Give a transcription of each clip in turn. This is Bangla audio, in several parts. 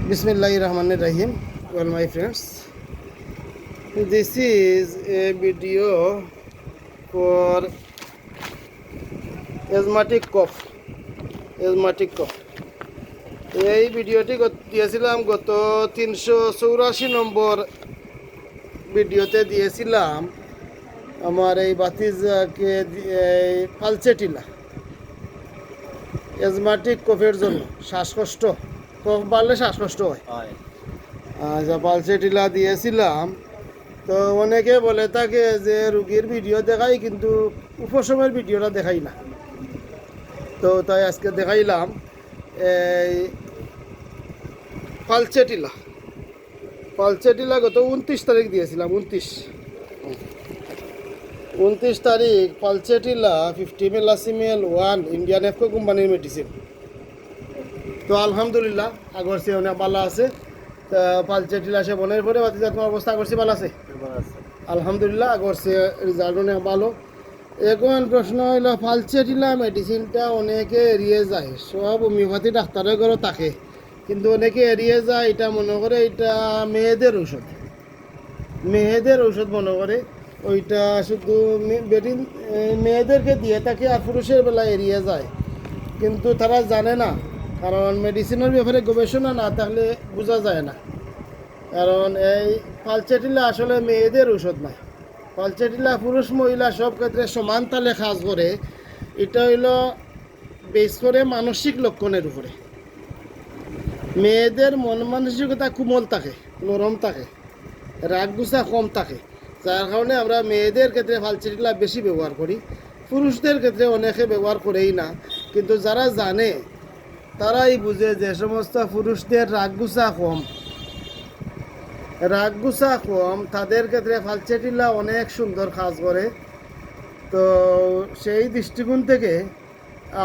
Bismillahirrahmanirrahim. Well, my friends, this is a video for asthmatic cough. এই ভিডিওটি দিয়েছিলাম গত 384 নম্বর ভিডিওতে দিয়েছিলাম আমার এই বাতিজাকে পালচেটিলা অ্যাজমাটিক কফের জন্য শ্বাসকষ্ট কফ বাড়লে শ্বাসকষ্ট হয়। আচ্ছা, পালচেটিলা দিয়েছিলাম। তো অনেকে বলে থাকে যে রুগীর ভিডিও দেখাই কিন্তু উপশমের ভিডিওটা দেখাই না। তো তাই আজকে দেখাইলাম এই পালচেটিলা গত 29 তারিখ দিয়েছিলাম। 29 তারিখ পালচেটিলা 50 ml 1 ইন্ডিয়ান এফকো কোম্পানির মেডিসিন। তো আলহামদুলিল্লাহ আগর সে অনেক ভালো আছে। তা পালচেটিলা সে বনের পরে বাতিজা তোমার অবস্থা করছে ভালো আছে? আলহামদুলিল্লাহ আগর সে রেজাল্ট অনেক ভালো। এখন প্রশ্ন হইল পালচেটিলা মেডিসিনটা অনেকে এড়িয়ে যায়, সব হোমিওপ্যাথি ডাক্তারের ঘরে থাকে, কিন্তু অনেকে এড়িয়ে যায়। এটা মনে করে এটা মেয়েদের ঔষধ মনে করে ওইটা শুধু মেয়েদেরকে দিয়ে থাকে আর পুরুষের বেলা এড়িয়ে যায়, কিন্তু তারা জানে না। কারণ মেডিসিনের ব্যাপারে গবেষণা না থাকলে বোঝা যায় না। কারণ এই পালচেটিলা আসলে মেয়েদের ঔষধ নয়। পালচেটিলা পুরুষ মহিলা সব ক্ষেত্রে সমান তালে কাজ করে। এটা হইল বেশ করে মানসিক লক্ষণের উপরে। মেয়েদের মন মানসিকতা কোমল থাকে, নরম থাকে, রাগ গুছা কম থাকে, যার কারণে আমরা মেয়েদের ক্ষেত্রে পালচেটিলা বেশি ব্যবহার করি। পুরুষদের ক্ষেত্রে অনেকে ব্যবহার করেই না, কিন্তু যারা জানে তারাই বুঝে যে সমস্ত পুরুষদের রাগ গুছা কম তাদের ক্ষেত্রে পালচেটিলা অনেক সুন্দর কাজ করে। তো সেই দৃষ্টিকোণ থেকে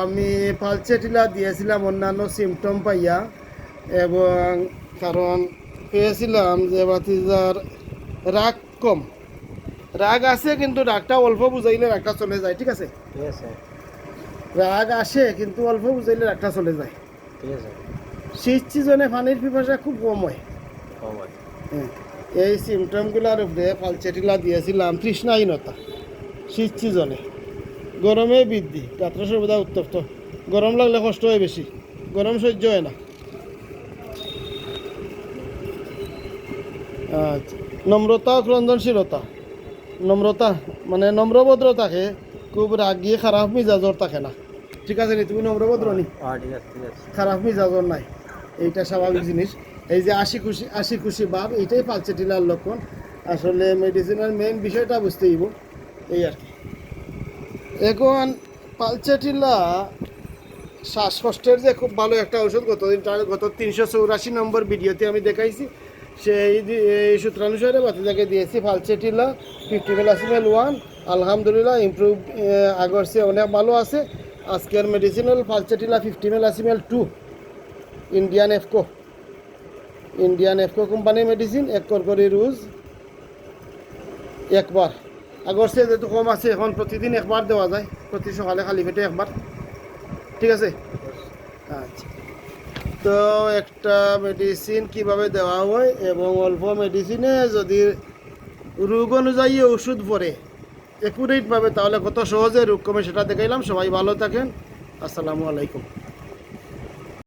আমি পালচেটিলা দিয়েছিলাম অন্যান্য সিমটম পাইয়া, এবং কারণ পেয়েছিলাম যে বাতিজার রাগ কম, রাগ আছে কিন্তু রাগটা অল্প বুঝাইলে রাগটা চলে যায়। ঠিক আছে, রাগ আসে কিন্তু অল্প বুঝাইলে রাগটা চলে যায়। শীত সিজনে পানির পিপাসা খুব কম হয়। হ্যাঁ, এই সিমটমগুলোর উপরে পালচেটিলা দিয়েছিলাম। তৃষ্ণাহীনতা শীত সিজনে, গরমে বৃদ্ধি, রাত্রে সর্বদা উত্তপ্ত, গরম লাগলে কষ্ট হয় বেশি, গরম সহ্য হয় না। আচ্ছা, নম্রতা ও ক্রন্দনশীলতা। নম্রতা মানে নম্রভদ্র থাকে, খুব রাগিয়ে খারাপ মিজাজর থাকে না। ঠিক আছে নি? তুমি নম্রভদ্র নি? খারাপ মিজাজর নাই, এইটা স্বাভাবিক জিনিস। এই যে হাসি খুশি ভাব, এইটাই পালচেটিলার লক্ষণ। আসলে মেডিসিনের মেইন বিষয়টা বুঝতে হইব, এই আর কি। এখন পালচেটিলা শ্বাসকষ্টের যে খুব ভালো একটা ওষুধ। গত 384 নম্বর ভিডিওতে আমি দেখাইছি। সেই সূত্রানুসারে বাতিজাকে দিয়েছি পালচেটিলা 50 ml 1। আলহামদুলিল্লাহ ইমপ্রুভ আগর সে অনেক ভালো আছে। আজকের মেডিসিন হল পালচেটিলা 50 ml 2 ইন্ডিয়ান এফকো কোম্পানির মেডিসিন। 1 করে রোজ একবার। আগর সে যেহেতু কম আছে, এখন প্রতিদিন একবার দেওয়া যায়, প্রতি সকালে খালি পেটে একবার। ঠিক আছে? আচ্ছা, তো একটা মেডিসিন কিভাবে দেওয়া হয় এবং অল্প মেডিসিনে যদি রোগ অনুযায়ী ওষুধ পড়ে অ্যাকুরেটভাবে, তাহলে কত সহজে রোগ কমে সেটা দেখাইলাম। সবাই ভালো থাকেন। আসসালামু আলাইকুম।